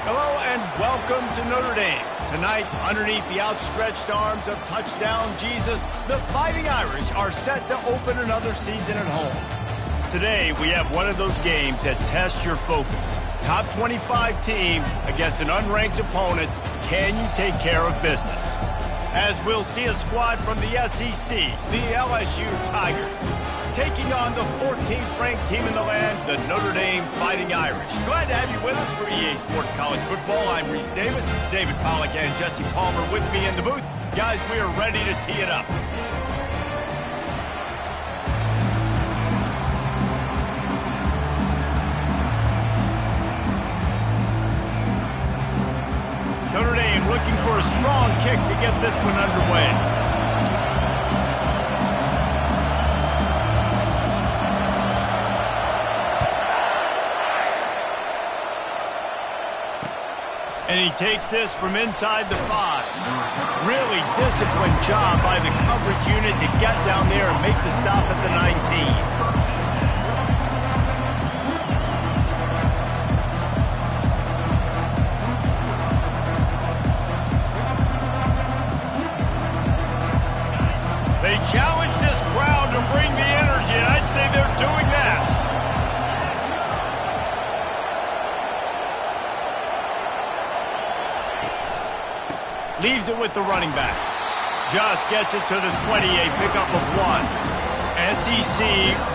Hello and welcome to Notre Dame. Tonight, underneath the outstretched arms of Touchdown Jesus, the Fighting Irish are set to open another season at home. Today, we have one of those games that tests your focus. Top 25 team against an unranked opponent. Can you take care of business? As we'll see a squad from the SEC, the LSU Tigers, taking on the 14th ranked team in the land, the Notre Dame Fighting Irish. Glad to have you with us for EA Sports College Football. I'm Reese Davis, David Pollack and Jesse Palmer with me in the booth. Guys, we are ready to tee it up. Notre Dame looking for a strong kick to get this one underway. And he takes this from inside the 5. Really disciplined job by the coverage unit to get down there and make the stop at the 19. They challenge this crowd to bring the energy, and I'd say they're doing that. Leaves it with the running back. Just gets it to the 28, pickup of 1. SEC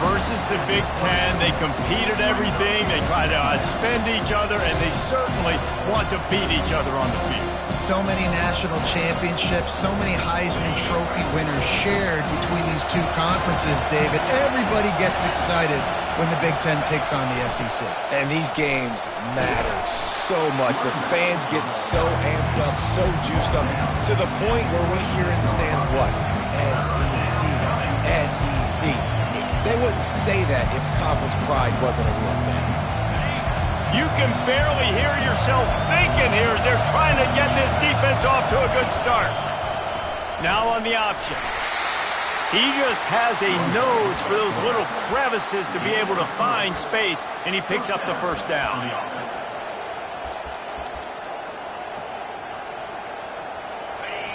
versus the Big Ten. They compete at everything. They try to outspend each other, and they certainly want to beat each other on the field. So many national championships, so many Heisman Trophy winners shared between these two conferences, David. Everybody gets excited when the Big Ten takes on the SEC. And these games matter so much. The fans get so amped up, so juiced up, to the point where we hear in the stands, what? SEC, SEC. They wouldn't say that if conference pride wasn't a real thing. You can barely hear yourself thinking here as they're trying to get this defense off to a good start. Now on the option. He just has a nose for those little crevices to be able to find space, and he picks up the first down.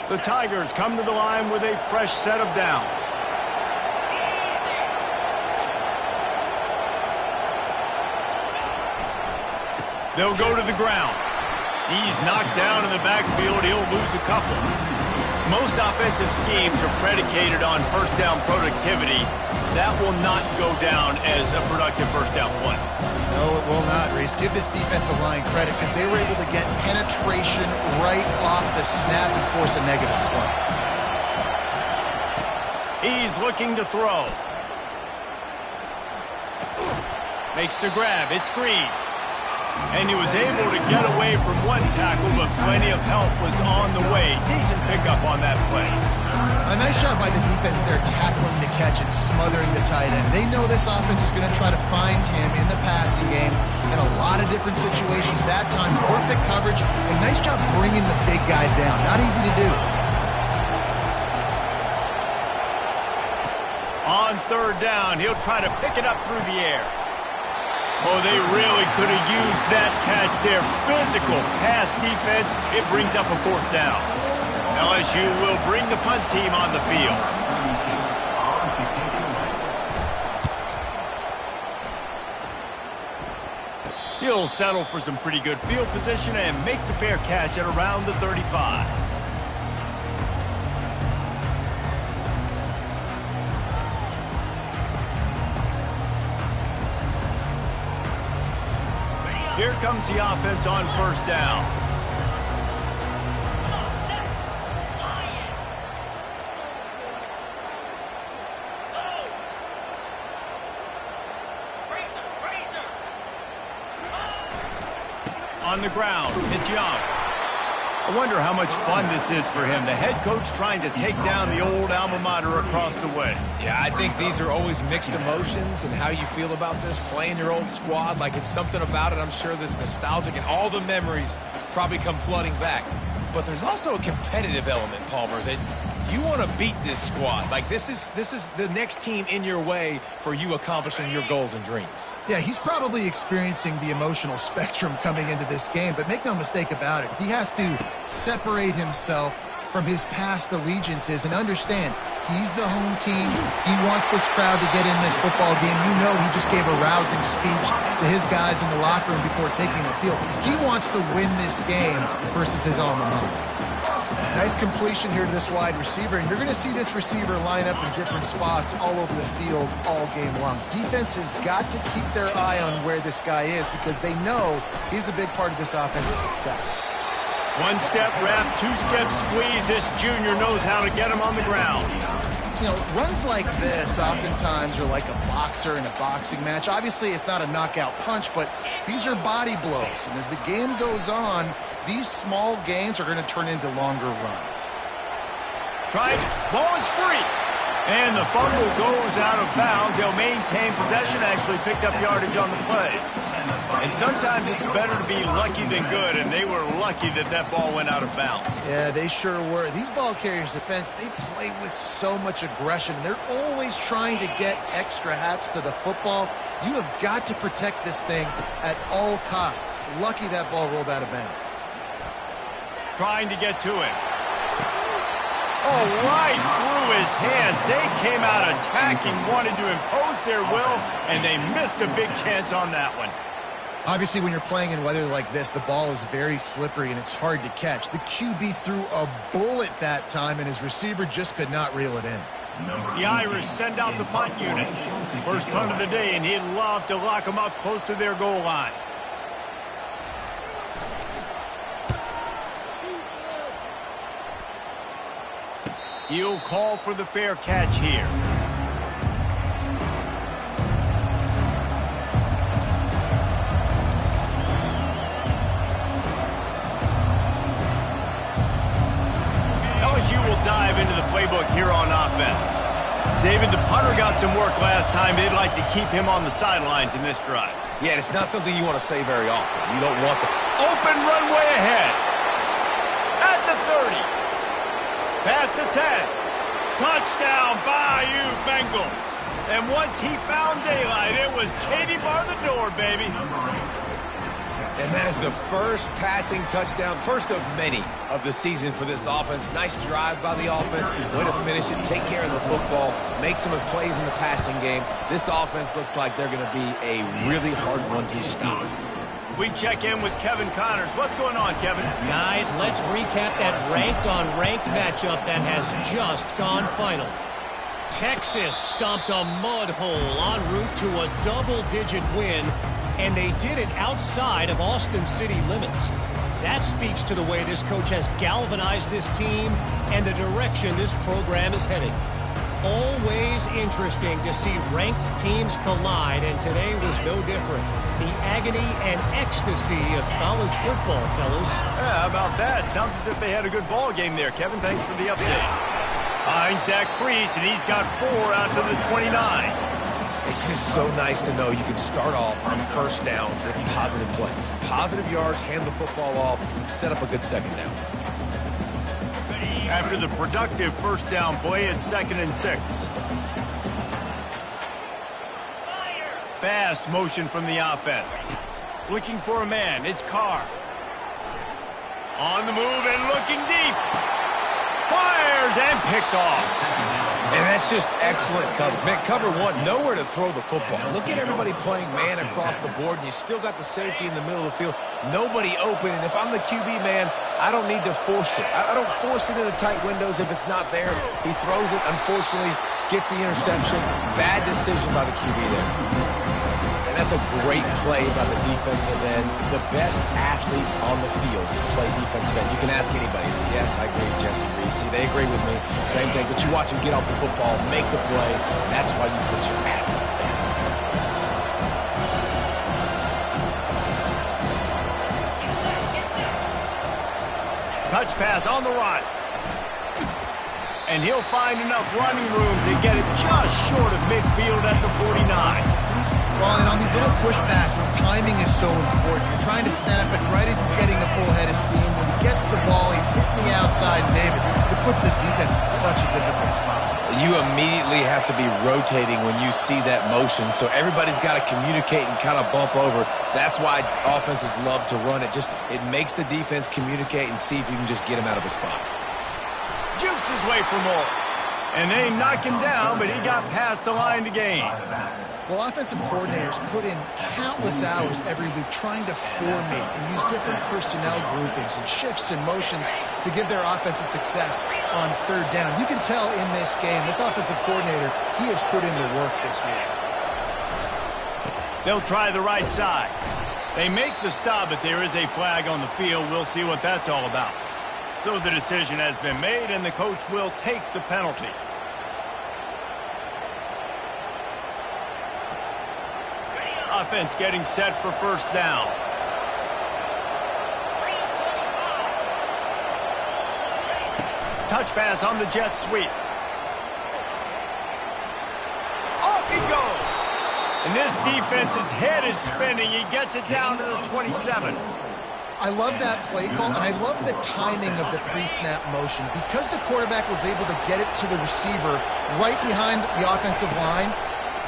The Tigers come to the line with a fresh set of downs. They'll go to the ground. He's knocked down in the backfield. He'll lose a couple. Most offensive schemes are predicated on first down productivity. That will not go down as a productive first down play. No, it will not, Reese. Give this defensive line credit because they were able to get penetration right off the snap and force a negative play. He's looking to throw. Makes the grab. It's Green. And he was able to get away from one tackle, but plenty of help was on the way. Decent pickup on that play. A nice job by the defense there tackling the catch and smothering the tight end. They know this offense is going to try to find him in the passing game in a lot of different situations. That time, perfect coverage, and nice job bringing the big guy down. Not easy to do. On third down, he'll try to pick it up through the air. Oh, they really could have used that catch there. Physical pass defense. It brings up a fourth down. LSU will bring the punt team on the field. He'll settle for some pretty good field position and make the fair catch at around the 35. Here comes the offense on first down. On the ground, it's Young. I wonder how much fun this is for him. The head coach trying to take down the old alma mater across the way. Yeah, I think these are always mixed emotions and how you feel about this, playing your old squad. Like, it's something about it, I'm sure, that's nostalgic, and all the memories probably come flooding back. But there's also a competitive element, Palmer, that You want to beat this squad. Like, this is the next team in your way for you accomplishing your goals and dreams. Yeah, he's probably experiencing the emotional spectrum coming into this game, but make no mistake about it. He has to separate himself from his past allegiances and understand he's the home team. He wants this crowd to get in this football game. You know he just gave a rousing speech to his guys in the locker room before taking the field. He wants to win this game versus his alma mater. Nice completion here to this wide receiver, and you're going to see this receiver line up in different spots all over the field all game long. Defense has got to keep their eye on where this guy is because they know he's a big part of this offense's success. One-step wrap, two-step squeeze. This junior knows how to get him on the ground. You know, runs like this oftentimes are like a boxer in a boxing match. Obviously, it's not a knockout punch, but these are body blows. And as the game goes on, these small gains are going to turn into longer runs. Tried. Ball is free. And the fumble goes out of bounds. They'll maintain possession, actually picked up yardage on the play. And sometimes it's better to be lucky than good, and they were lucky that that ball went out of bounds. Yeah, they sure were. These ball carriers' defense, they play with so much aggression. They're always trying to get extra hats to the football. You have got to protect this thing at all costs. Lucky that ball rolled out of bounds. Trying to get to it. Oh, right through his hands. They came out attacking, wanted to impose their will, and they missed a big chance on that one. Obviously, when you're playing in weather like this, the ball is very slippery and it's hard to catch. The QB threw a bullet that time, and his receiver just could not reel it in. The Irish send out the punt unit. First punt of the day, and he'd love to lock them up close to their goal line. He'll call for the fair catch here. LSU will dive into the playbook here on offense. David, the punter got some work last time. They'd like to keep him on the sidelines in this drive. Yeah, it's not something you want to say very often. You don't want the open runway ahead. At the 30. Past the 10. Touchdown, Bayou Bengals. And once he found daylight, it was Katie bar the door, baby. And that is the first passing touchdown, first of many of the season for this offense. Nice drive by the offense. Way to finish it, take care of the football, make some plays in the passing game. This offense looks like they're going to be a really hard one to stop. We check in with Kevin Connors. What's going on, Kevin? Guys, let's recap that ranked-on-ranked matchup that has just gone final. Texas stomped a mud hole en route to a double-digit win, and they did it outside of Austin city limits. That speaks to the way this coach has galvanized this team and the direction this program is headed. Always interesting to see ranked teams collide, and today was no different. The agony and ecstasy of college football, fellas. Yeah, how about that? Sounds as if they had a good ball game there, Kevin. Thanks for the update. Finds Zach Priest, and he's got 4 out to the 29. It's just so nice to know you can start off on first down with positive plays. Positive yards, hand the football off, set up a good second down. After the productive first down play, it's 2nd and 6. Fast motion from the offense. Looking for a man. It's Carr. On the move and looking deep. Fires and picked off. And that's just excellent coverage. Man, cover one, nowhere to throw the football. Look at everybody playing man across the board, and you still got the safety in the middle of the field. Nobody open, and if I'm the QB, man, I don't need to force it. I don't force it in the tight windows if it's not there. He throws it, unfortunately, gets the interception. Bad decision by the QB there. And that's a great play by the defensive end. The best athletes on the field play defensive end. You can ask anybody. Yes, I agree with Jesse Reese. They agree with me. Same thing. But you watch him get off the football, make the play. That's why you put your athletes there. Touch pass on the run. And he'll find enough running room to get it just short of midfield at the 49. Well, and on these little push passes, timing is so important. You're trying to snap it right as he's getting a full head of steam. When he gets the ball, he's hitting the outside. And David, the puts the defense in such a difficult spot. You immediately have to be rotating when you see that motion, so everybody's got to communicate and kind of bump over. That's why offenses love to run it. It makes the defense communicate and see if you can just get him out of a spot. Jukes his way for more. And they knock him down, but he got past the line to gain. Well, offensive coordinators put in countless hours every week trying to formate and use different personnel groupings and shifts and motions to give their offensive success on third down. You can tell in this game, this offensive coordinator, he has put in the work this week. They'll try the right side. They make the stop, but there is a flag on the field. We'll see what that's all about. So the decision has been made, and the coach will take the penalty. Offense getting set for first down. Touch pass on the jet sweep. Off he goes. And this defense's head is spinning. He gets it down to the 27. I love that play call, and I love the timing of the pre-snap motion. Because the quarterback was able to get it to the receiver right behind the offensive line,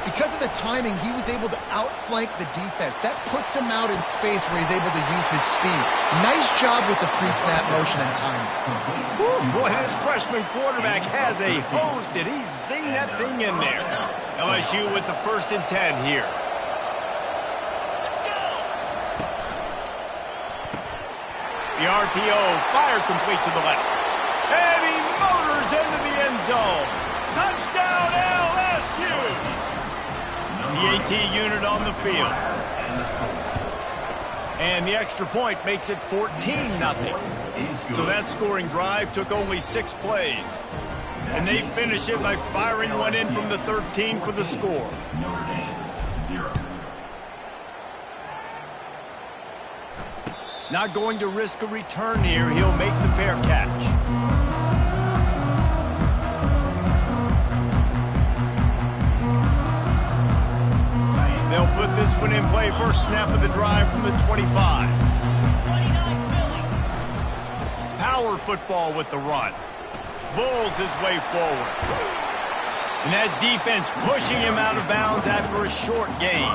because of the timing, he was able to outflank the defense. That puts him out in space where he's able to use his speed. Nice job with the pre-snap motion and timing. Boy, this freshman quarterback has a hose. Did he zing that thing in there? LSU with the 1st and 10 here. The RPO, fire complete to the left. And he motors into the end zone. Touchdown, LSU! The AT unit on the field. And the extra point makes it 14-0. So that scoring drive took only 6 plays. And they finish it by firing one in from the 13 for the score. Not going to risk a return here. He'll make the fair catch. They'll put this one in play. First snap of the drive from the 25. Power football with the run. Bulls his way forward. And that defense pushing him out of bounds after a short gain.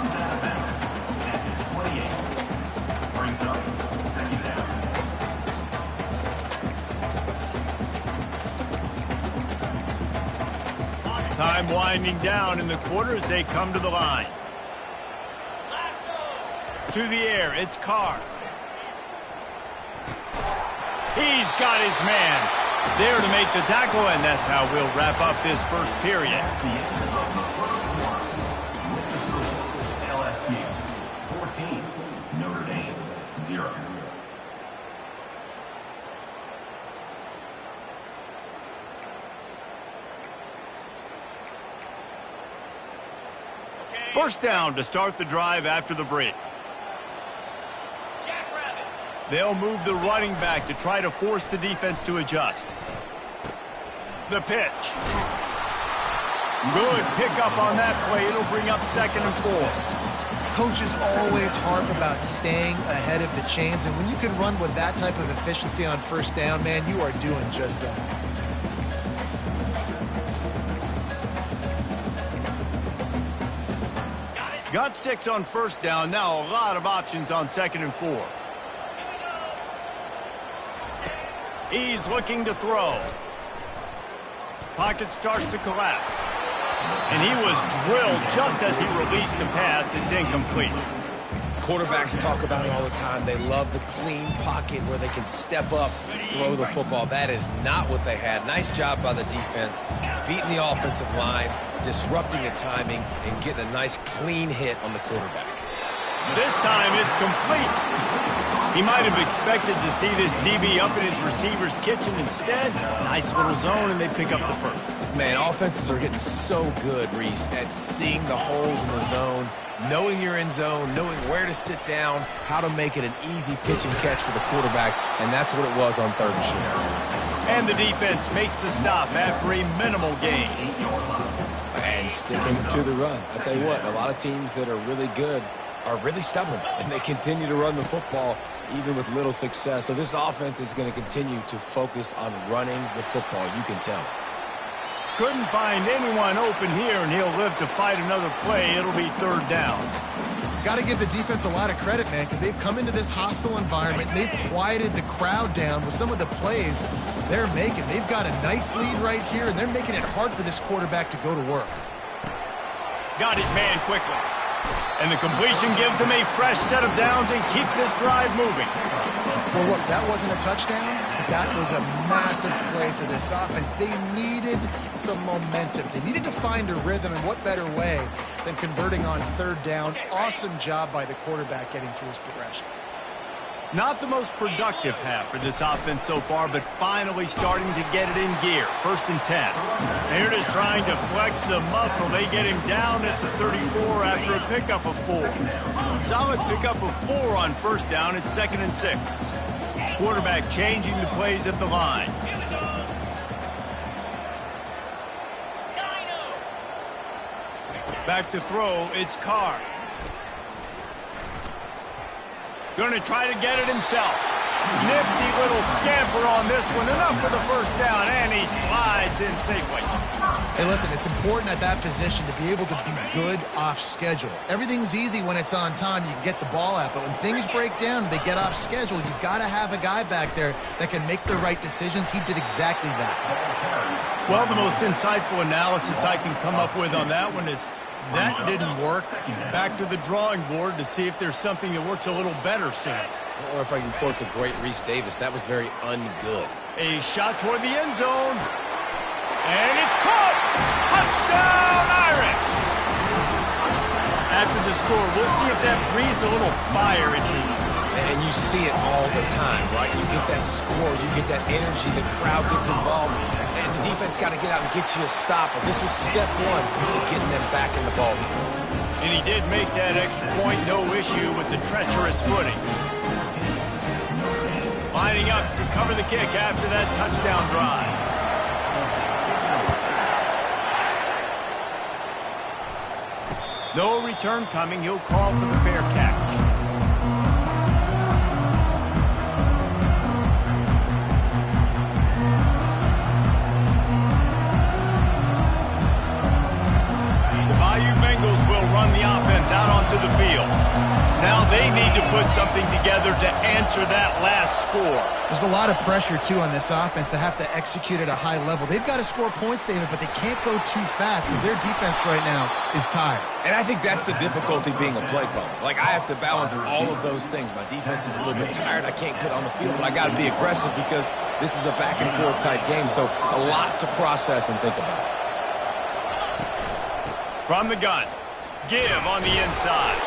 Time winding down in the quarter as they come to the line. To the air, it's Carr. He's got his man there to make the tackle, and that's how we'll wrap up this first period. LSU 14, Notre Dame 0. First down to start the drive after the break. They'll move the running back to try to force the defense to adjust. The pitch. Good pickup on that play. It'll bring up 2nd and 4. Coaches always harp about staying ahead of the chains, and when you can run with that type of efficiency on first down, man, you are doing just that. Got 6 on first down. Now a lot of options on 2nd and 4. He's looking to throw. Pocket starts to collapse. And he was drilled just as he released the pass. It's incomplete. Quarterbacks talk about it all the time. They love the clean pocket where they can step up, throw the football. That is not what they had. Nice job by the defense, beating the offensive line, disrupting the timing, and getting a nice clean hit on the quarterback. This time it's complete. He might have expected to see this DB up in his receiver's kitchen. Instead, nice little zone, and they pick up the first. Man, offenses are getting so good, Reese, at seeing the holes in the zone, knowing you're in zone, knowing where to sit down, how to make it an easy pitch and catch for the quarterback, and that's what it was on 3rd and short. And the defense makes the stop after a minimal gain. And sticking to the run. I tell you what, a lot of teams that are really good are really stubborn, and they continue to run the football even with little success. So this offense is going to continue to focus on running the football, you can tell. Couldn't find anyone open here, and he'll live to fight another play. It'll be third down. Got to give the defense a lot of credit, man, because they've come into this hostile environment. They've quieted the crowd down with some of the plays they're making. They've got a nice lead right here, and they're making it hard for this quarterback to go to work. Got his man quickly. And the completion gives him a fresh set of downs and keeps this drive moving. Well, look, that wasn't a touchdown, but that was a massive play for this offense. They needed some momentum. They needed to find a rhythm, and what better way than converting on third down. Awesome job by the quarterback getting through his progression. Not the most productive half for this offense so far, but finally starting to get it in gear. 1st and 10. Here it is trying to flex the muscle. They get him down at the 34 after a pickup of 4. Solid pickup of 4 on 1st down. It's 2nd and 6. Quarterback changing the plays at the line. Back to throw, it's Carr. Going to try to get it himself. Nifty little scamper on this one. Enough for the 1st down, and he slides in safely. Hey, listen, it's important at that position to be able to be good off schedule. Everything's easy when it's on time. You can get the ball out, but when things break down, they get off schedule. You've got to have a guy back there that can make the right decisions. He did exactly that. Well, the most insightful analysis I can come up with on that one is that didn't work. Back to the drawing board to see if there's something that works a little better soon. Or if I can quote the great Reese Davis, that was very ungood. A shot toward the end zone. And it's caught! Touchdown, Irish! After the score, we'll see if that breathes a little fire into them. And you see it all the time, right? You get that score, you get that energy, the crowd gets involved, and the defense got to get out and get you a stop. But this was step 1 to getting them back in the ballgame. And he did make that extra point, no issue with the treacherous footing. Lining up to cover the kick after that touchdown drive. No return coming. He'll call for the fair catch. Bengals will run the offense out onto the field. Now they need to put something together to answer that last score. There's a lot of pressure, too, on this offense to have to execute at a high level. They've got to score points, David, but they can't go too fast because their defense right now is tired. And I think that's the difficulty being a play caller. Like, I have to balance all of those things. My defense is a little bit tired. I can't put on the field, but I got to be aggressive because this is a back-and-forth type game, so a lot to process and think about. From the gun, give on the inside.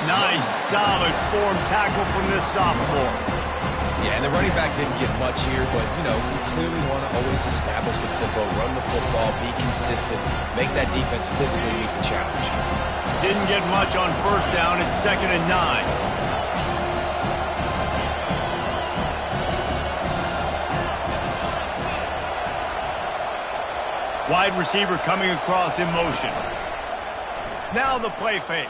Nice, solid form tackle from this sophomore. Yeah, and the running back didn't get much here, but, you know, we clearly want to always establish the tempo, run the football, be consistent, make that defense physically meet the challenge. Didn't get much on 1st down. It's 2nd and 9. Wide receiver coming across in motion. Now the play fake.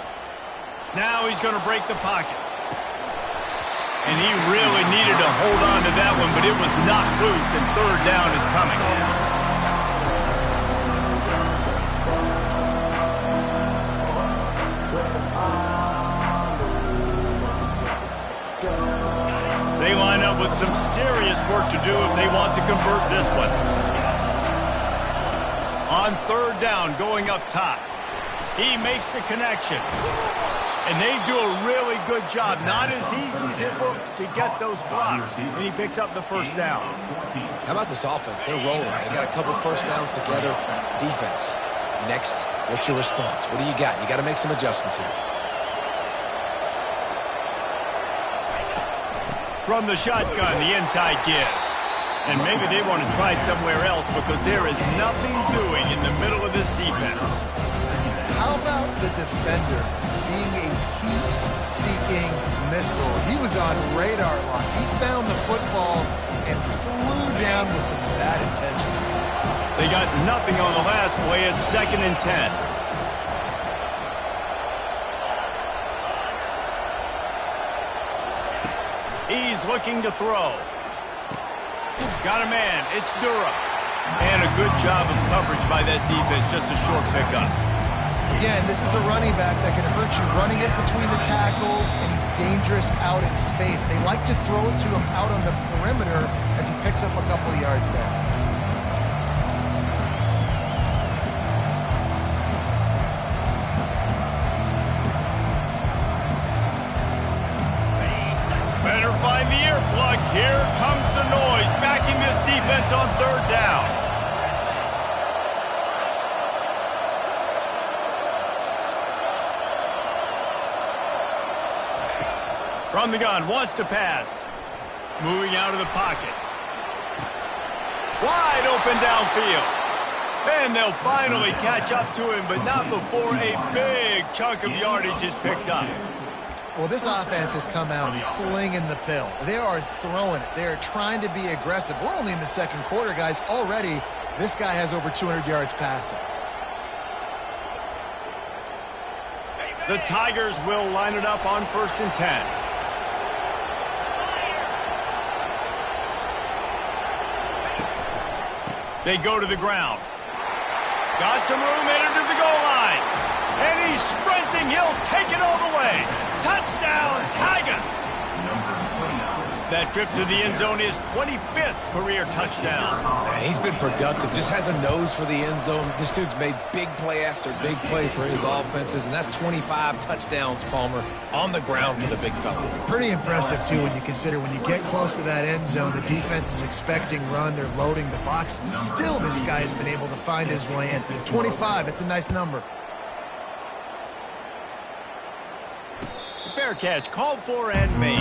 Now he's going to break the pocket. And he really needed to hold on to that one, but it was knocked loose, and 3rd down is coming. They line up with some serious work to do if they want to convert this one. On 3rd down, going up top. He makes the connection. And they do a really good job. Not as easy as it looks to get those blocks. And he picks up the 1st down. How about this offense? They're rolling. They got a couple 1st downs together. Defense. Next, what's your response? What do you got? You got to make some adjustments here. From the shotgun, the inside give. And maybe they want to try somewhere else because there is nothing doing in the middle of this defense. How about the defender being a heat-seeking missile? He was on radar lock. He found the football and flew down with some bad intentions. They got nothing on the last play. It's 2nd and 10. He's looking to throw. Got a man. It's Dura. And a good job of coverage by that defense. Just a short pickup. Again, this is a running back that can hurt you running it between the tackles, and he's dangerous out in space. They like to throw it to him out on the perimeter as he picks up a couple of yards there. Better find the earplugs. Here comes the noise, backing this defense on third down. From the gun, wants to pass. Moving out of the pocket. Wide open downfield. And they'll finally catch up to him, but not before a big chunk of yardage is picked up. Well, this offense has come out slinging the pill. They are throwing it. They are trying to be aggressive. We're only in the second quarter, guys. Already, this guy has over 200 yards passing. The Tigers will line it up on 1st and 10. They go to the ground. Got some room headed to the goal line. And he's sprinting. He'll take it all the way. Touchdown, Tigers. That trip to the end zone is 25th career touchdown. Man, he's been productive. Just has a nose for the end zone. This dude's made big play after big play for his offenses, and that's 25 touchdowns, Palmer, on the ground for the big fella. Pretty impressive, too, when you consider when you get close to that end zone, the defense is expecting run. They're loading the box. Still, this guy has been able to find his way in. 25, it's a nice number. Fair catch, called for and made.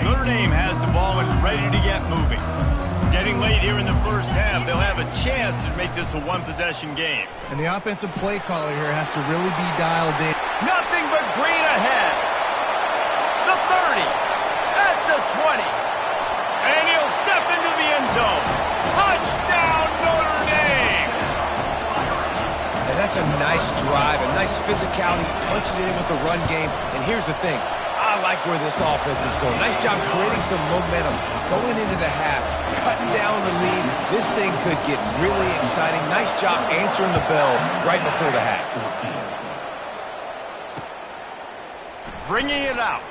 Notre Dame has the ball and ready to get moving. Getting late here in the first half, they'll have a chance to make this a one-possession game. And the offensive play caller here has to really be dialed in. Nothing but green ahead. The 30, at the 20, and he'll step into the end zone. Touchdown, Notre Dame! And that's a nice drive, a nice physicality, punching it in with the run game. And here's the thing, I like where this offense is going. Nice job creating some momentum, going into the half, cutting down the lead. This thing could get really exciting. Nice job answering the bell right before the half. Bringing it out.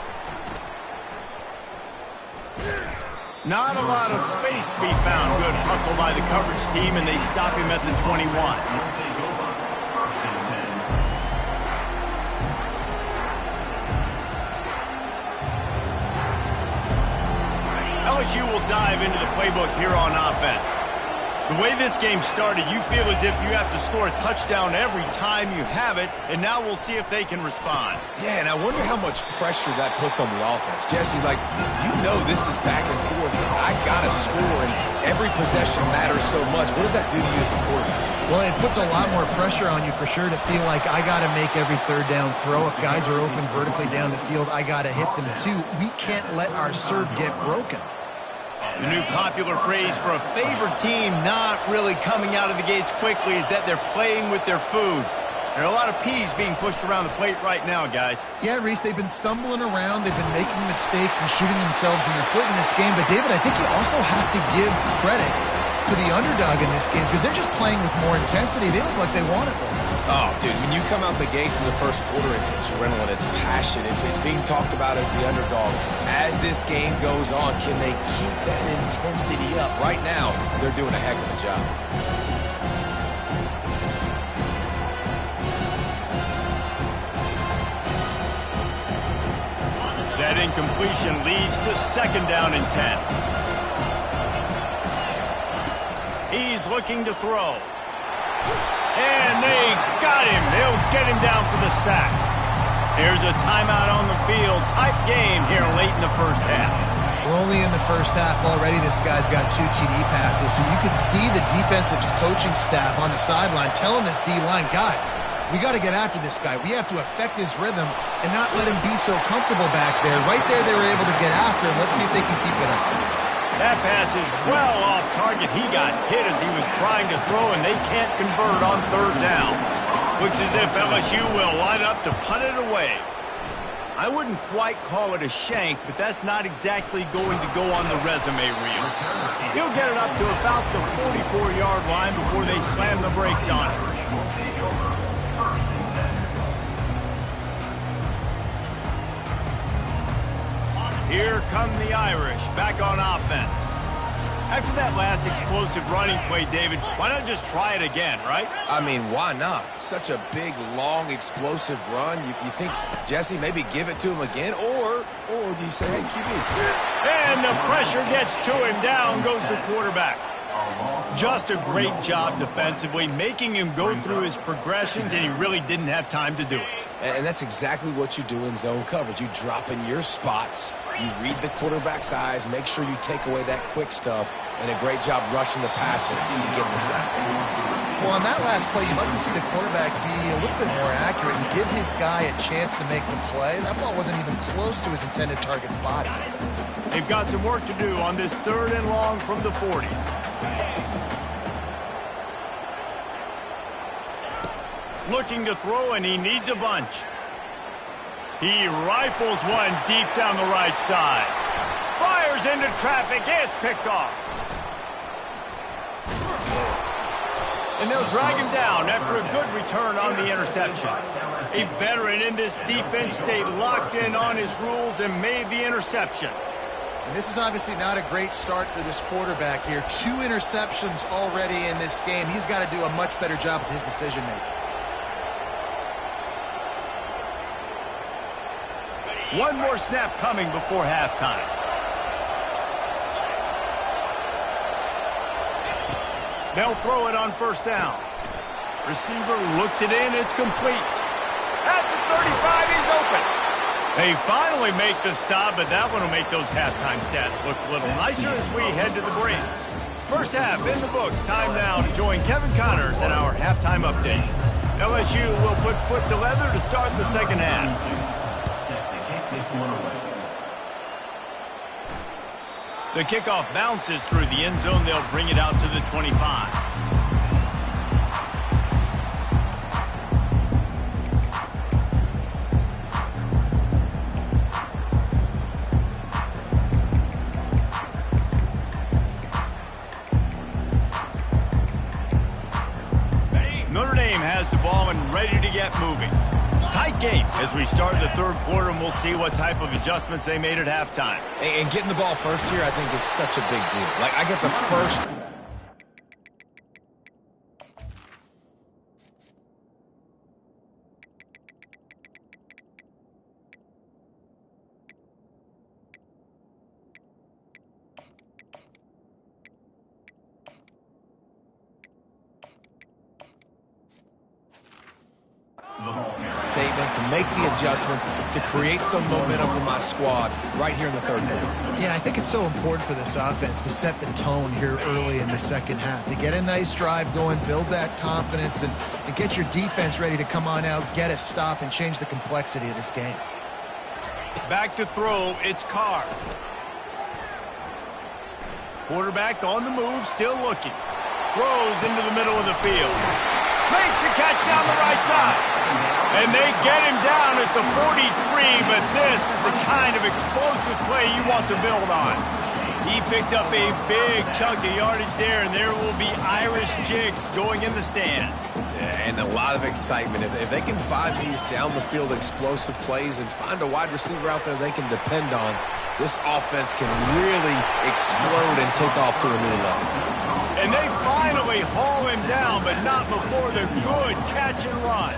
Not a lot of space to be found. Good hustle by the coverage team, and they stop him at the 21. LSU will dive into the playbook here on offense. The way this game started, you feel as if you have to score a touchdown every time you have it, and now we'll see if they can respond. Yeah, and I wonder how much pressure that puts on the offense. Jesse, like, you know this is back and forth. I got to score, and every possession matters so much. What does that do to you as a quarterback? Well, it puts a lot more pressure on you for sure to feel like I got to make every third down throw. If guys are open vertically down the field, I got to hit them too. We can't let our serve get broken. The new popular phrase for a favored team not really coming out of the gates quickly is that they're playing with their food. There are a lot of peas being pushed around the plate right now, guys. Yeah, Reese, they've been stumbling around. They've been making mistakes and shooting themselves in the foot in this game. But, David, I think you also have to give credit to the underdog in this game because they're just playing with more intensity. They look like they want it more. Oh, dude, when you come out the gates in the first quarter, it's adrenaline, it's passion, it's being talked about as the underdog. As this game goes on, can they keep that intensity up? Right now, they're doing a heck of a job. That incompletion leads to 2nd down and 10. He's looking to throw. And they got him. They'll get him down for the sack. There's a timeout on the field. Tight game here late in the first half. We're only in the first half already. This guy's got 2 TD passes. So you could see the defensive coaching staff on the sideline telling this D-line, guys, We got to get after this guy. We have to affect his rhythm and not let him be so comfortable back there. Right there, they were able to get after him. Let's see if they can keep it up. That pass is well off target. He got hit as he was trying to throw, and they can't convert on third down. Looks as if LSU will line up to punt it away. I wouldn't quite call it a shank, but that's not exactly going to go on the resume reel. He'll get it up to about the 44-yard line before they slam the brakes on it. Here come the Irish, back on offense. After that last explosive running play, David, why not just try it again, right? I mean, why not? Such a big, long, explosive run. You think, Jesse, maybe give it to him again? Or do you say, hey, QB? And the pressure gets to him. Down goes the quarterback. Just a great job defensively, making him go through his progressions, and he really didn't have time to do it. And that's exactly what you do in zone coverage. You drop in your spots, you read the quarterback's eyes, make sure you take away that quick stuff, and a great job rushing the passer and getting the sack. Well, on that last play, you'd like to see the quarterback be a little bit more accurate and give his guy a chance to make the play. That ball wasn't even close to his intended target's body. They've got some work to do on this 3rd and long from the 40. Looking to throw, and he needs a bunch. He rifles one deep down the right side. Fires into traffic. It's picked off. And they'll drag him down after a good return on the interception. A veteran in this defense stayed locked in on his rules and made the interception. And this is obviously not a great start for this quarterback here. 2 interceptions already in this game. He's got to do a much better job with his decision-making. One more snap coming before halftime. They'll throw it on 1st down. Receiver looks it in. It's complete. At the 35, he's open. They finally make the stop, but that one will make those halftime stats look a little nicer as we head to the break. First half in the books. Time now to join Kevin Connors in our halftime update. LSU will put foot to leather to start the second half. The kickoff bounces through the end zone. They'll bring it out to the 25. Notre Dame has the ball and ready to get moving. Tight game as we start the 3rd quarter, and we'll see what type of adjustments they made at halftime. And getting the ball first here, I think, is such a big deal. Like, I get the first... statement to make the adjustments to create some momentum for my squad right here in the 3rd quarter. Yeah, I think it's so important for this offense to set the tone here early in the second half, to get a nice drive going, build that confidence, and get your defense ready to come on out, get a stop, and change the complexity of this game. Back to throw, it's Carr. Quarterback on the move, still looking. Throws into the middle of the field. Makes the catch down the right side. And they get him down at the 43, but this is the kind of explosive play you want to build on. He picked up a big chunk of yardage there, and there will be Irish jigs going in the stands. And a lot of excitement. If they can find these down-the-field explosive plays and find a wide receiver out there they can depend on, this offense can really explode and take off to a new level. And they finally haul him down, but not before the good catch and run.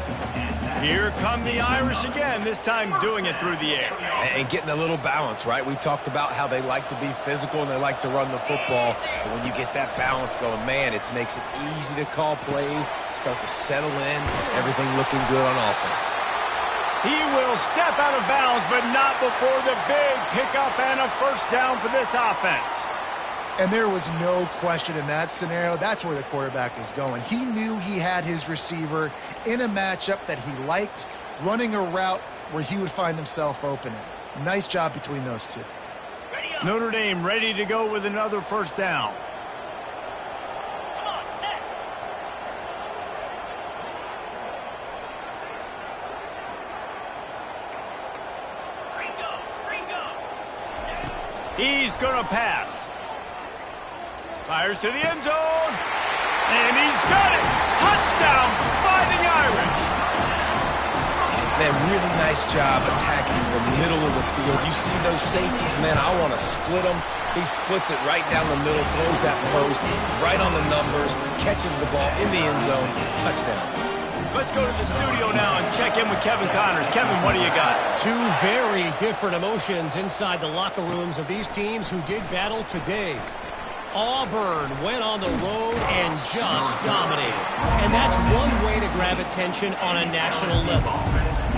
Here come the Irish again, this time doing it through the air. And getting a little balance, right? We talked about how they like to be physical and they like to run the football. But when you get that balance going, man, it makes it easy to call plays, start to settle in, everything looking good on offense. He will step out of bounds, but not before the big pickup and a first down for this offense. And there was no question in that scenario. That's where the quarterback was going. He knew he had his receiver in a matchup that he liked, running a route where he would find himself open. Nice job between those two. Notre Dame ready to go with another first down. He's going to pass. Fires to the end zone. And he's got it. Touchdown, Fighting Irish. Man, really nice job attacking the middle of the field. You see those safeties, man, I want to split them. He splits it right down the middle, throws that post, right on the numbers, catches the ball in the end zone, touchdown. Let's go to the studio now and check in with Kevin Connors. Kevin, what do you got? Two very different emotions inside the locker rooms of these teams who did battle today. Auburn went on the road and just dominated. And that's one way to grab attention on a national level.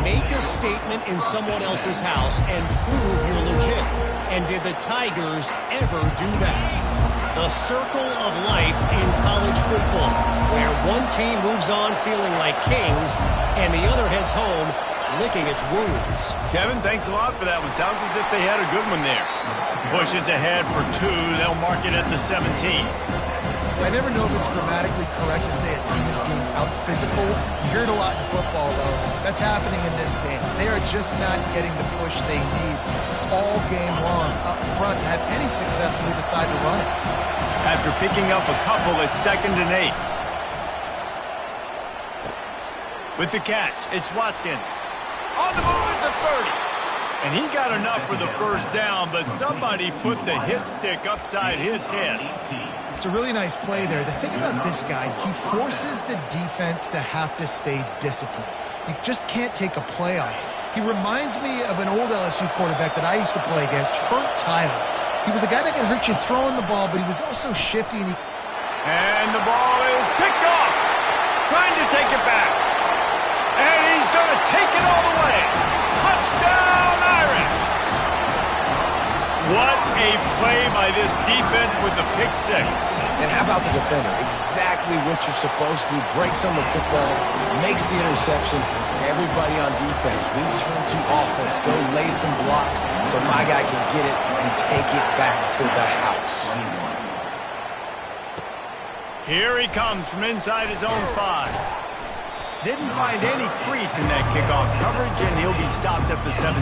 Make a statement in someone else's house and prove you're legit. And did the Tigers ever do that? The circle of life in college football, where one team moves on feeling like kings and the other heads home licking its wounds. Kevin, thanks a lot for that one. Sounds as if they had a good one there. Pushes ahead for 2. They'll mark it at the 17. I never know if it's grammatically correct to say a team is being out-physical. You hear it a lot in football, though. That's happening in this game. They are just not getting the push they need all game long up front to have any success when they decide to run it. After picking up a couple, it's 2nd and 8. With the catch, it's Watkins. On the move at the 30. And he got enough for the first down, but somebody put the hit stick upside his head. It's a really nice play there. The thing about this guy, he forces the defense to have to stay disciplined. You just can't take a play on. He reminds me of an old LSU quarterback that I used to play against, Herb Tyler. He was a guy that could hurt you throwing the ball, but he was also shifty. And the ball is picked off. Trying to take it back. And he's going to take it all the way. Touchdown, Irish. What a play by this defense with the pick 6. And how about the defender? Exactly what you're supposed to do. Breaks on the football, makes the interception. Everybody on defense, we turn to offense. Go lay some blocks so my guy can get it and take it back to the house. Here he comes from inside his own 5. Didn't find any crease in that kickoff coverage, and he'll be stopped at the 17.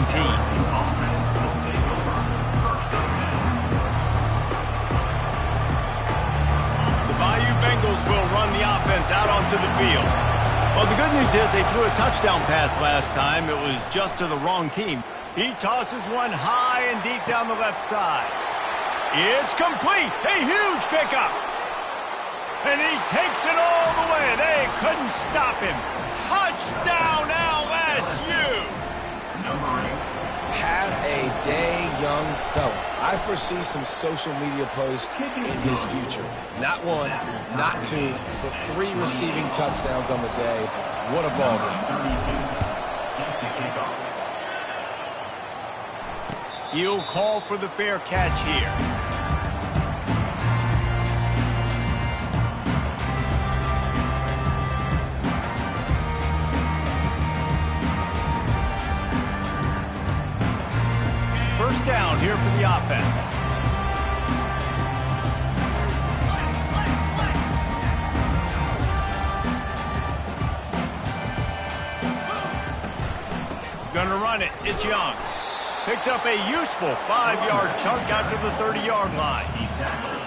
The Bayou Bengals will run the offense out onto the field. Well, the good news is they threw a touchdown pass last time. It was just to the wrong team. He tosses one high and deep down the left side. It's complete. A huge pickup. And he takes it all the way. They couldn't stop him. Touchdown, LSU! Have a day, young fella. I foresee some social media posts in his future. Not 1, not 2, but 3 receiving touchdowns on the day. What a ball game. He'll call for the fair catch here. First down here for the offense. Gonna run it. It's Young. Picks up a useful 5-yard chunk after the 30-yard line.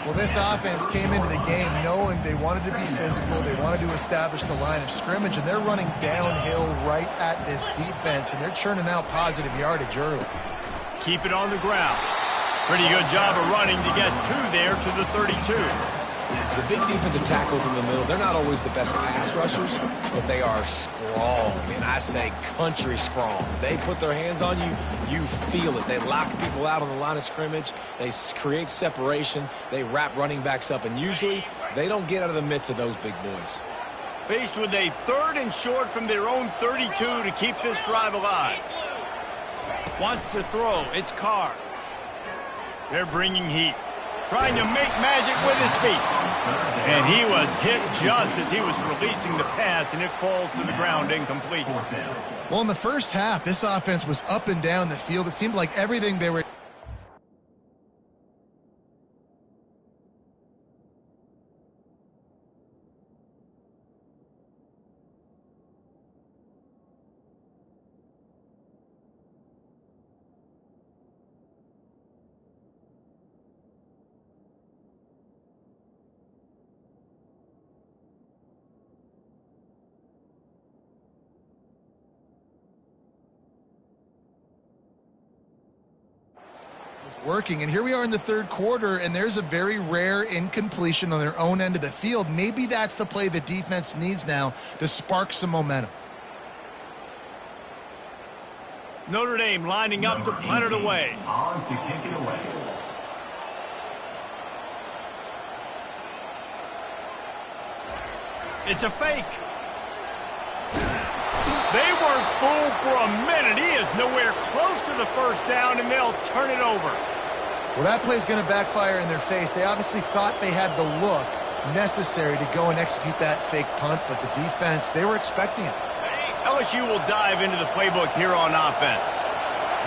Well, this offense came into the game knowing they wanted to be physical. They wanted to establish the line of scrimmage, and they're running downhill right at this defense, and they're churning out positive yardage early. Keep it on the ground. Pretty good job of running to get 2 there to the 32. The big defensive tackles in the middle, they're not always the best pass rushers, but they are strong, and I say country strong. They put their hands on you, you feel it. They lock people out on the line of scrimmage. They create separation. They wrap running backs up, and usually they don't get out of the midst of those big boys. Faced with a 3rd and short from their own 32 to keep this drive alive. Wants to throw. It's Carr. They're bringing heat. trying to make magic with his feet. And he was hit just as he was releasing the pass, and it falls to the ground incomplete. Well, in the first half, this offense was up and down the field. It seemed like everything they were... working, and here we are in the third quarter, and there's a very rare incompletion on their own end of the field. Maybe that's the play the defense needs now to spark some momentum. Notre Dame lining up to punt it away. On to kick it away. It's a fake. They weren't fooled for a minute. He is nowhere close to the first down, and they'll turn it over. Well, that play's going to backfire in their face. They obviously thought they had the look necessary to go and execute that fake punt, but the defense, they were expecting it. LSU will dive into the playbook here on offense.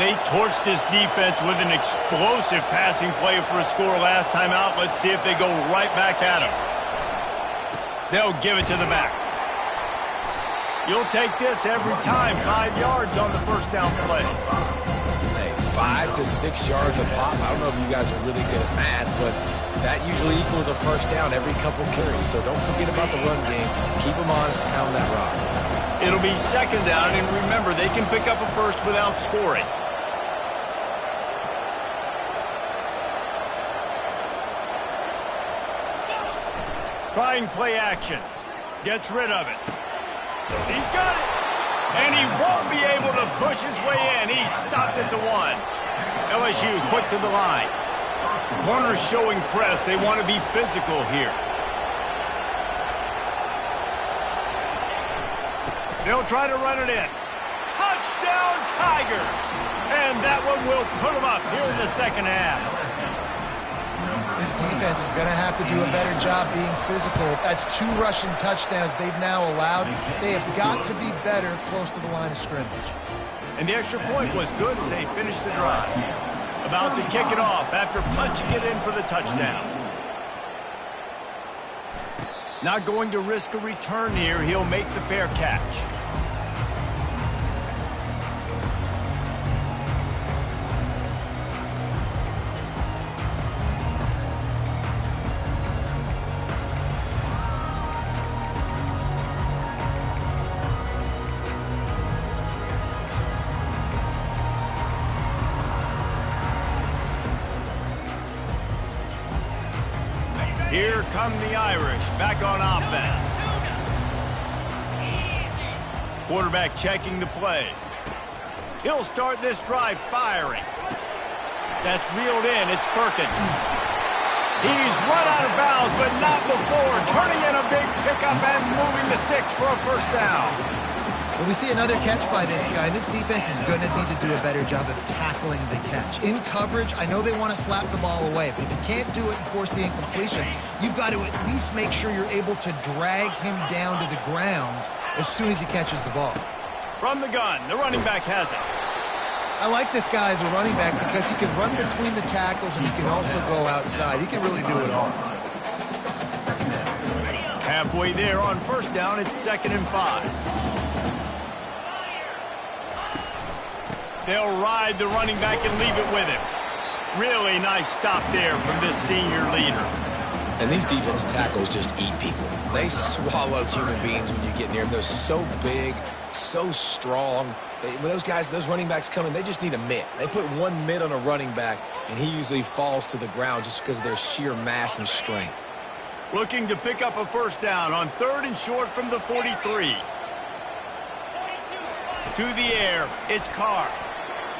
They torched this defense with an explosive passing play for a score last time out. Let's see if they go right back at him. They'll give it to the back. You'll take this every time. 5 yards on the first down play. Hey, 5 to 6 yards a pop. I don't know if you guys are really good at math, but that usually equals a first down every couple carries. So don't forget about the run game. Keep them honest and pound that rock. It'll be second down, and remember, they can pick up a first without scoring. Trying play action. Gets rid of it. He's got it. And he won't be able to push his way in. He stopped at the 1. LSU quick to the line. Corners showing press. They want to be physical here. They'll try to run it in. Touchdown, Tigers! And that one will put them up here in the second half. This defense is going to have to do a better job being physical. That's 2 rushing touchdowns they've now allowed. They have got to be better close to the line of scrimmage. And the extra point was good as they finished the drive. About to kick it off after punching it in for the touchdown. Not going to risk a return here. He'll make the fair catch. Here come the Irish, back on offense. Quarterback checking the play. He'll start this drive firing. That's reeled in, it's Perkins. He's run out of bounds, but not before. Turning in a big pickup and moving the sticks for a first down. Well, we see another catch by this guy. This defense is going to need to do a better job of tackling the catch. In coverage, I know they want to slap the ball away, but if you can't do it and force the incompletion, you've got to at least make sure you're able to drag him down to the ground as soon as he catches the ball. From the gun, the running back has it. I like this guy as a running back because he can run between the tackles and he can also go outside. He can really do it all. Halfway there on first down, it's 2nd and 5. They'll ride the running back and leave it with him. Really nice stop there from this senior leader. And these defensive tackles just eat people. They swallow human beings when you get near them. They're so big, so strong. When those guys, those running backs come in, they just need a mitt. They put 1 mitt on a running back, and he usually falls to the ground just because of their sheer mass and strength. Looking to pick up a first down on 3rd and short from the 43. To the air, it's Carr.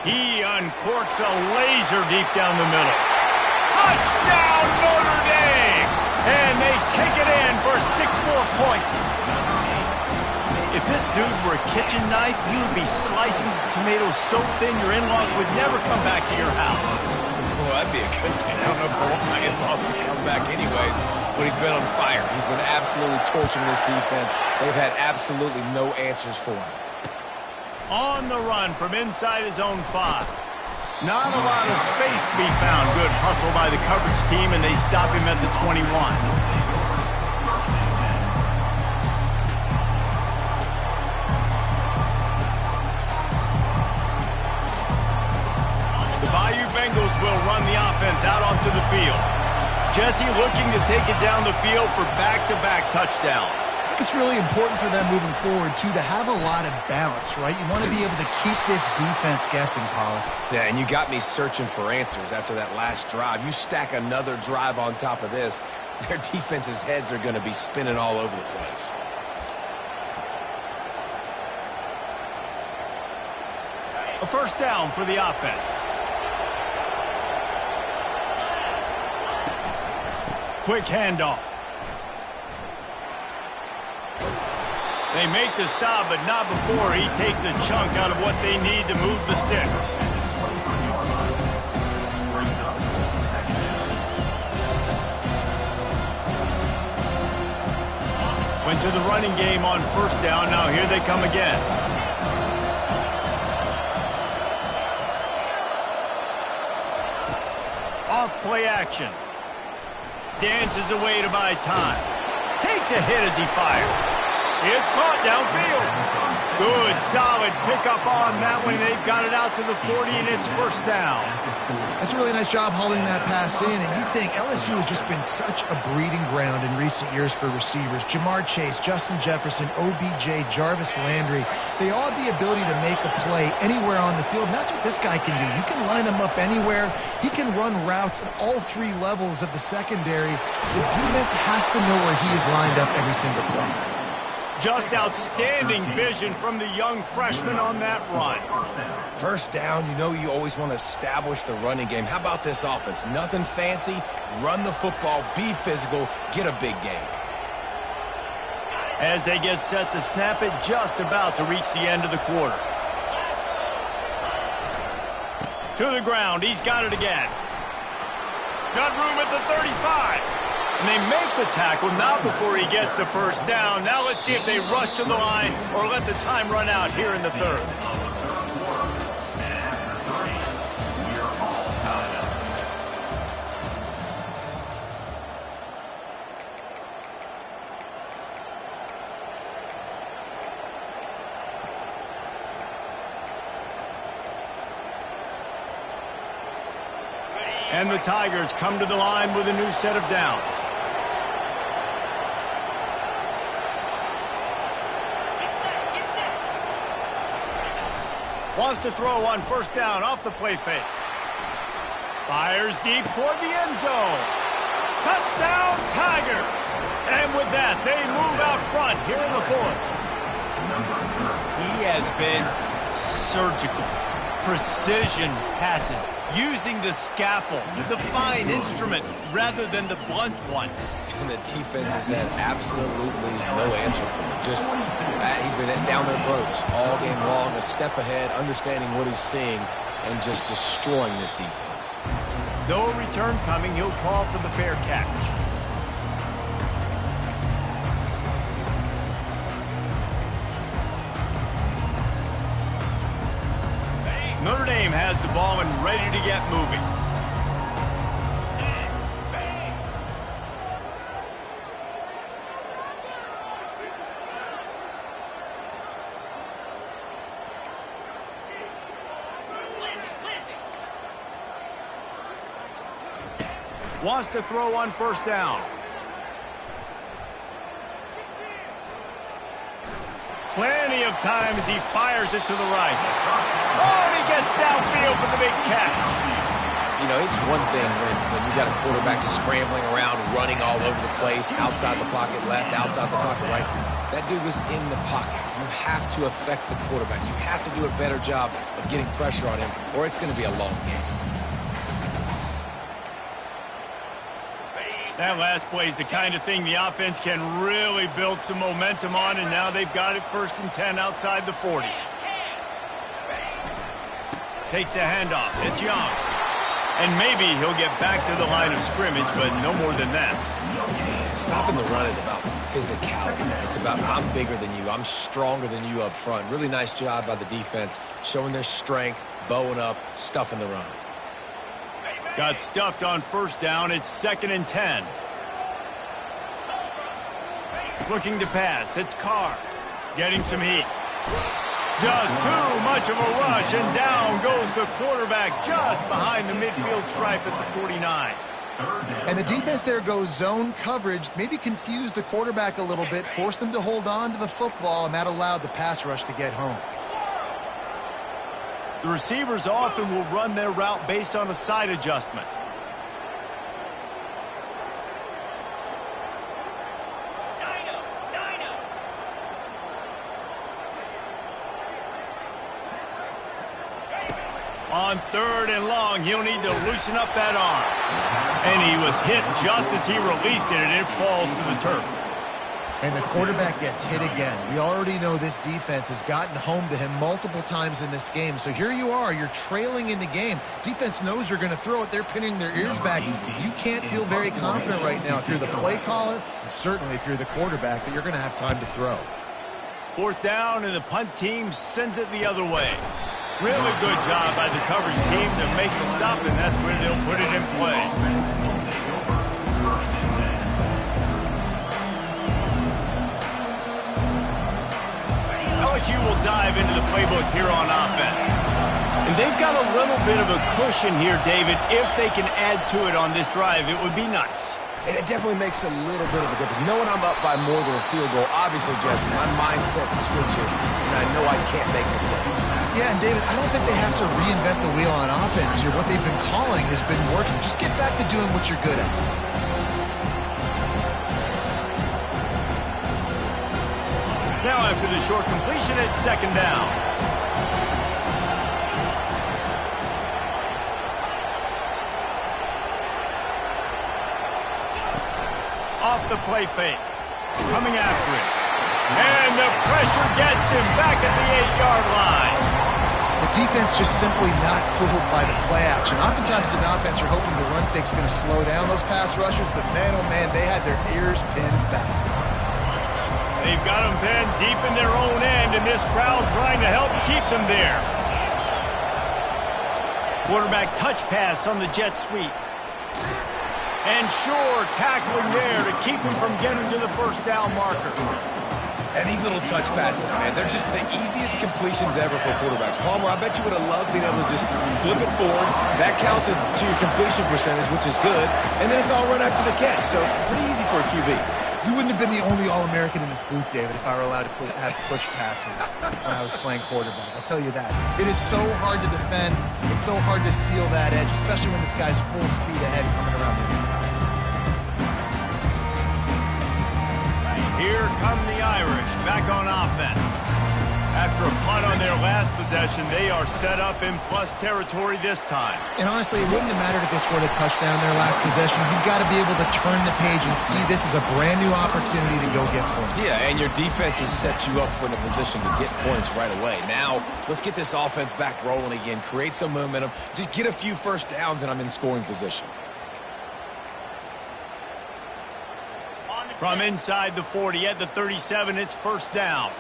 He uncorks a laser deep down the middle. Touchdown, Notre Dame! And they take it in for 6 more points. If this dude were a kitchen knife, he would be slicing tomatoes so thin your in-laws would never come back to your house. Boy, that'd be a good thing. I don't know if Hawaiian lost to come back anyways, but he's been on fire. He's been absolutely torching this defense. They've had absolutely no answers for him. On the run from inside his own 5. Not a lot of space to be found. Good hustle by the coverage team, and they stop him at the 21. The Bayou Bengals will run the offense out onto the field. Jesse looking to take it down the field for back-to-back touchdowns. I think it's really important for them moving forward, too, to have a lot of balance, right? You want to be able to keep this defense guessing, Paulo. Yeah, and you got me searching for answers after that last drive. You stack another drive on top of this, their defense's heads are going to be spinning all over the place. A first down for the offense. Quick handoff. They make the stop, but not before he takes a chunk out of what they need to move the sticks. Went to the running game on first down. Now here they come again. Off play action. Dances away to buy time. Takes a hit as he fires. It's caught downfield. Good, solid pickup on that one. They've got it out to the 40, and it's first down. That's a really nice job hauling that pass in, and you think LSU has just been such a breeding ground in recent years for receivers. Jamar Chase, Justin Jefferson, OBJ, Jarvis Landry. They all have the ability to make a play anywhere on the field, and that's what this guy can do. You can line him up anywhere. He can run routes at all 3 levels of the secondary. The defense has to know where he is lined up every single play. Just outstanding vision from the young freshman on that run. First down, you know you always want to establish the running game. How about this offense? Nothing fancy. Run the football, be physical, get a big gain. As they get set to snap it, just about to reach the end of the quarter. To the ground, he's got it again. Got room at the 35. And they make the tackle, not before he gets the first down. Now let's see if they rush to the line or let the time run out here in the third. And the Tigers come to the line with a new set of downs. Wants to throw on first down off the play fake. Fires deep toward the end zone. Touchdown, Tigers! And with that, they move out front here in the fourth. He has been surgical. Precision passes. Using the scalpel, the fine instrument, rather than the blunt one. And the defense has had absolutely no answer for him. Just, he's been down their throats all game long, a step ahead, understanding what he's seeing, and just destroying this defense. No return coming, he'll call for the fair catch. Notre Dame has the ball and ready to get moving. Wants to throw on first down. Plenty of time as he fires it to the right. Oh, and he gets downfield for the big catch. You know, it's one thing when you got a quarterback scrambling around, running all over the place, outside the pocket left, outside the pocket right. That dude was in the pocket. You have to affect the quarterback. You have to do a better job of getting pressure on him, or it's going to be a long game. That last play is the kind of thing the offense can really build some momentum on, and now they've got it 1st and 10 outside the 40. Takes the handoff. It's Young. And maybe he'll get back to the line of scrimmage, but no more than that. Stopping the run is about physicality. It's about I'm bigger than you. I'm stronger than you up front. Really nice job by the defense, showing their strength, bowing up, stuffing the run. Got stuffed on first down. It's 2nd and 10. Looking to pass. It's Carr. Getting some heat. Just too much of a rush, and down goes the quarterback just behind the midfield stripe at the 49. And the defense there goes zone coverage, maybe confused the quarterback a little bit, forced him to hold on to the football, and that allowed the pass rush to get home. The receivers often will run their route based on a side adjustment. On 3rd and long, he'll need to loosen up that arm. And he was hit just as he released it, and it falls to the turf. And the quarterback gets hit again. We already know this defense has gotten home to him multiple times in this game. So here you are, you're trailing in the game. Defense knows you're going to throw it. They're pinning their ears back. You can't feel very confident right now if you're the play caller, and certainly if you're the quarterback, that you're going to have time to throw. 4th down, and the punt team sends it the other way. Really good job by the coverage team to make the stop, and that's where they'll put it in play. LSU will dive into the playbook here on offense. And they've got a little bit of a cushion here, David. If they can add to it on this drive, it would be nice. And it definitely makes a little bit of a difference. Knowing I'm up by more than a field goal, obviously, Jesse, my mindset switches, and I know I can't make mistakes. Yeah, and David, I don't think they have to reinvent the wheel on offense here. What they've been calling has been working. Just get back to doing what you're good at. Now after the short completion, it's 2nd down. Off the play fake. Coming after it. And the pressure gets him back at the 8-yard line. The defense just simply not fooled by the play action. Oftentimes in offense, you're hoping the run fake's going to slow down those pass rushers, but man, oh man, they had their ears pinned back. They've got them pinned deep in their own end, and this crowd trying to help keep them there. Quarterback touch pass on the jet sweep. And sure, tackling there to keep him from getting to the first down marker. And these little touch passes, man, they're just the easiest completions ever for quarterbacks. Palmer, I bet you would have loved being able to just flip it forward. That counts as to your completion percentage, which is good. And then it's all run after the catch, so pretty easy for a QB. You wouldn't have been the only All-American in this booth, David, if I were allowed to have push passes when I was playing quarterback. I'll tell you that. It is so hard to defend. It's so hard to seal that edge, especially when this guy's full speed ahead coming around the inside. Here come the Irish back on offense. After a punt on their last possession, they are set up in plus territory this time. And honestly, it wouldn't have mattered if they scored a touchdown their last possession. You've got to be able to turn the page and see this is a brand new opportunity to go get points. Yeah, and your defense has set you up for the position to get points right away. Now, let's get this offense back rolling again, create some momentum, just get a few first downs, and I'm in scoring position. From inside the 40 at the 37, it's first down.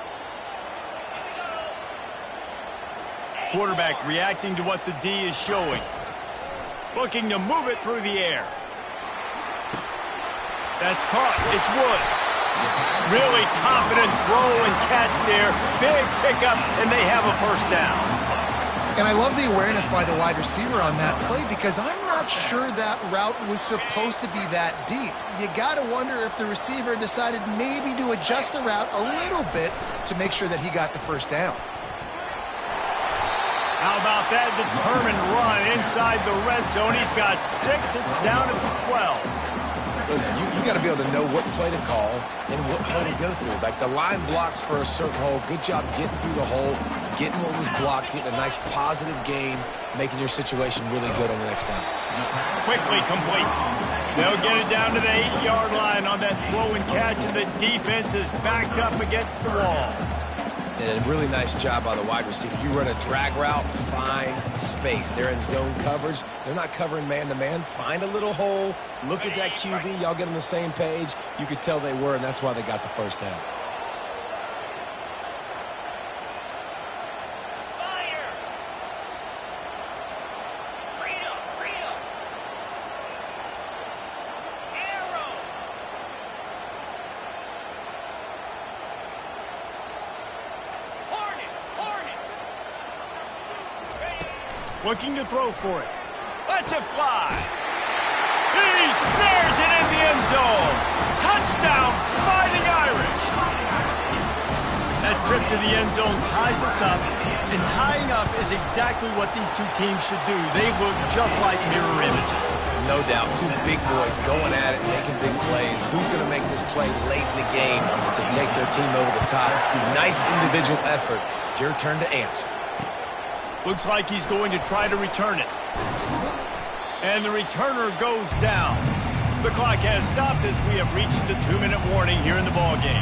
Quarterback reacting to what the D is showing. Looking to move it through the air. That's caught. It's Woods. Really confident throw and catch there. Big pickup, and they have a first down. And I love the awareness by the wide receiver on that play because I'm not sure that route was supposed to be that deep. You got to wonder if the receiver decided maybe to adjust the route a little bit to make sure that he got the first down. How about that determined run inside the red zone? He's got 6. It's down to 12. Listen, you got to be able to know what play to call and what hole to go through. Like the line blocks for a certain hole. Good job getting through the hole, getting what was blocked, getting a nice positive gain, making your situation really good on the next down. Quickly complete. They'll get it down to the 8-yard line on that throw and catch, and the defense is backed up against the wall. And a really nice job by the wide receiver. You run a drag route, find space. They're in zone coverage. They're not covering man-to-man. Find a little hole. Look at that QB. Y'all get on the same page. You could tell they were, and that's why they got the first down. Looking to throw for it. Lets it fly. He snares it in the end zone. Touchdown, Fighting Irish. That trip to the end zone ties us up, and tying up is exactly what these two teams should do. They look just like mirror images. No doubt, two big boys going at it, making big plays. Who's going to make this play late in the game to take their team over the top? Nice individual effort. Your turn to answer. Looks like he's going to try to return it. And the returner goes down. The clock has stopped as we have reached the 2-minute warning here in the ballgame.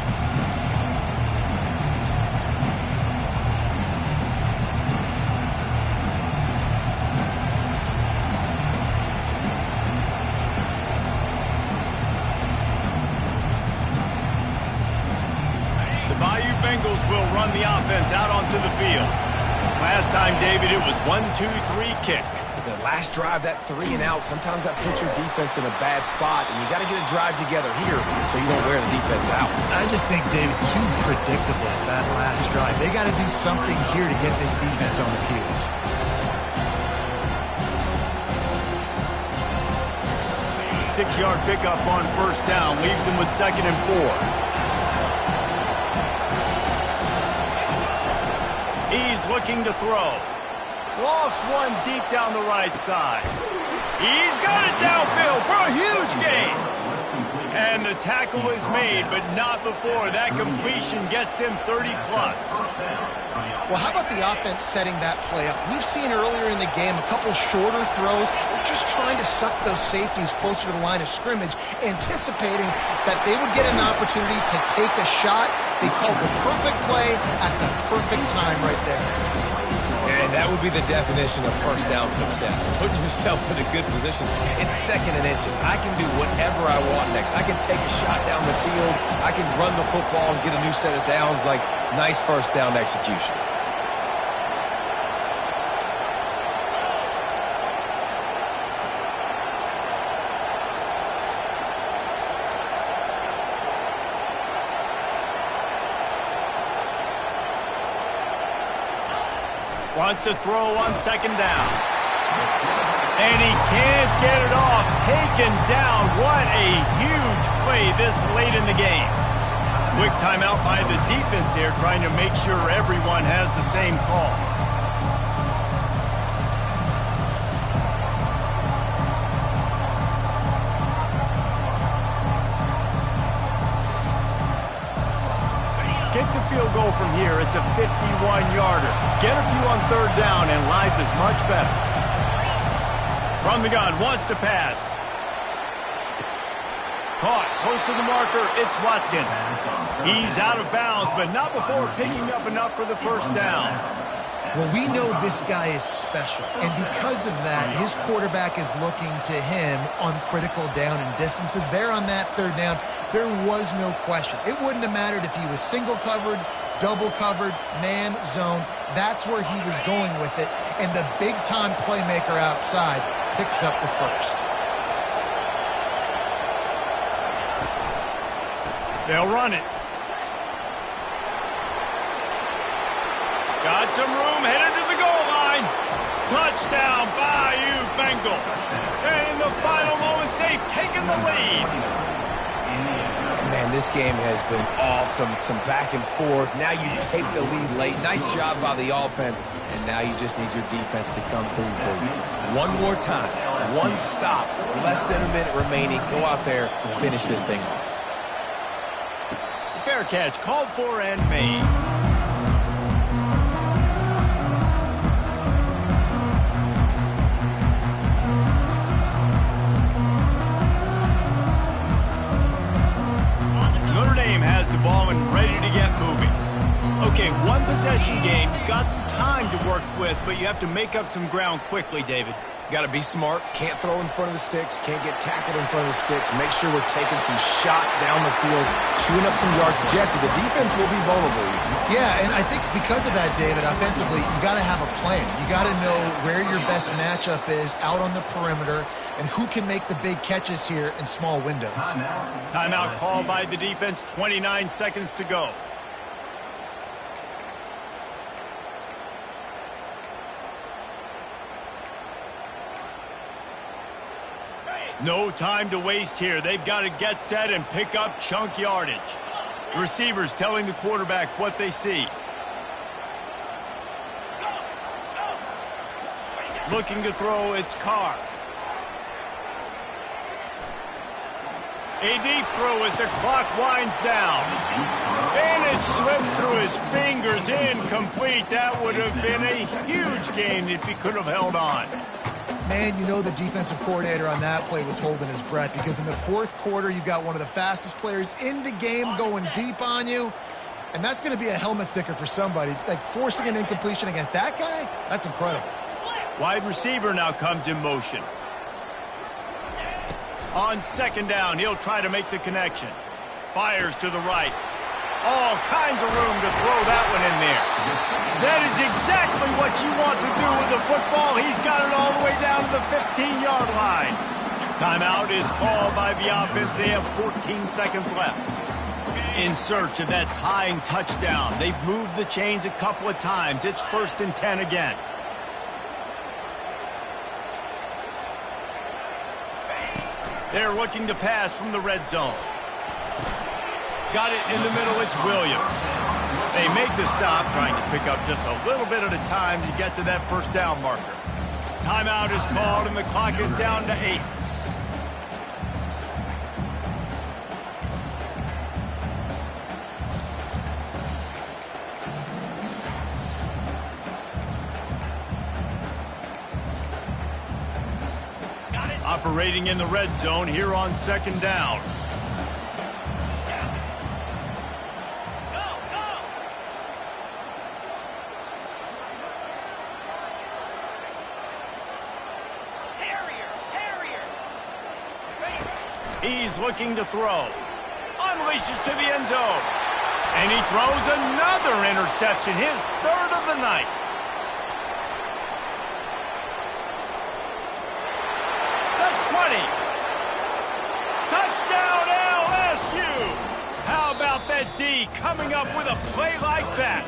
The Bayou Bengals will run the offense out onto the field. Last time, David, it was 1-2-3 kick. The last drive, that 3 and out, sometimes that puts your defense in a bad spot, and you got to get a drive together here so you don't wear the defense out. I just think, David, too predictable, that last drive. They got to do something here to get this defense on their heels. Six-yard pickup on first down leaves them with 2nd and 4. He's looking to throw. Lost one deep down the right side. He's got it downfield for a huge gain. And the tackle is made, but not before that completion gets them 30-plus. Well, how about the offense setting that play up? We've seen earlier in the game a couple shorter throws. They're just trying to suck those safeties closer to the line of scrimmage, anticipating that they would get an opportunity to take a shot. They called the perfect play at the perfect time right there. And that would be the definition of first down success. Putting yourself in a good position. It's 2nd and inches. I can do whatever I want next. I can take a shot down the field. I can run the football and get a new set of downs. Like, nice first down execution. Wants to throw on 2nd down. And he can't get it off. Taken down. What a huge play this late in the game. Quick timeout by the defense there, trying to make sure everyone has the same call. Get the field goal from here. It's a 51-yarder. Get a few on 3rd down, and life is much better. From the gun, wants to pass. Caught, close to the marker, it's Watkins. He's out of bounds, but not before picking up enough for the first down. Well, we know this guy is special, and because of that, his quarterback is looking to him on critical down and distances. There on that 3rd down, there was no question. It wouldn't have mattered if he was single covered, double covered, man, zone. That's where he was going with it, and the big-time playmaker outside picks up the first. They'll run it. Got some room, headed to the goal line. Touchdown, Bayou Bengals. And in the final moments, they've taken the lead. Man, this game has been awesome. Some back and forth. Now you take the lead late. Nice job by the offense. And now you just need your defense to come through for you. One more time. One stop. Less than a minute remaining. Go out there and finish this thing off. Fair catch, called for and made. Notre Dame has the ball and ready to get moving. Okay, one work with, but you have to make up some ground quickly, David. Got to be smart. Can't throw in front of the sticks. Can't get tackled in front of the sticks. Make sure we're taking some shots down the field, chewing up some yards. Jesse, the defense will be vulnerable. Yeah, and I think because of that, David, offensively, you got to have a plan. You got to know where your best matchup is out on the perimeter and who can make the big catches here in small windows. Timeout called by the defense, 29 seconds to go. No time to waste here. They've got to get set and pick up chunk yardage. Receivers telling the quarterback what they see. Looking to throw, it's Carr. A deep throw as the clock winds down. And it slips through his fingers, incomplete. That would have been a huge gain if he could have held on. Man, you know the defensive coordinator on that play was holding his breath because in the fourth quarter, you've got one of the fastest players in the game going deep on you, and that's going to be a helmet sticker for somebody. Like, forcing an incompletion against that guy, that's incredible. Wide receiver now comes in motion. On second down, he'll try to make the connection. Fires to the right. All kinds of room to throw that one in there. That is exactly what you want to do with the football. He's got it all the way down to the 15-yard line. Timeout is called by the offense. They have 14 seconds left. In search of that tying touchdown. They've moved the chains a couple of times. It's 1st and 10 again. They're looking to pass from the red zone. Got it in the middle, it's Williams. They make the stop, trying to pick up just a little bit at a time to get to that first down marker. Timeout is called, and the clock is down to 8. Operating in the red zone here on second down. He's looking to throw. Unleashes to the end zone. And he throws another interception, his 3rd of the night. The 20. Touchdown LSU. How about that D coming up with a play like that?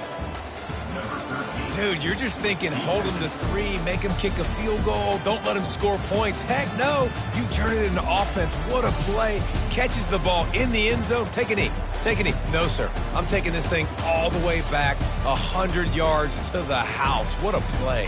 Dude, you're just thinking hold him to 3, make him kick a field goal, don't let him score points. Heck no, you turn it into offense. What a play. Catches the ball in the end zone. Take a knee. Take a knee. No, sir. I'm taking this thing all the way back 100 yards to the house. What a play.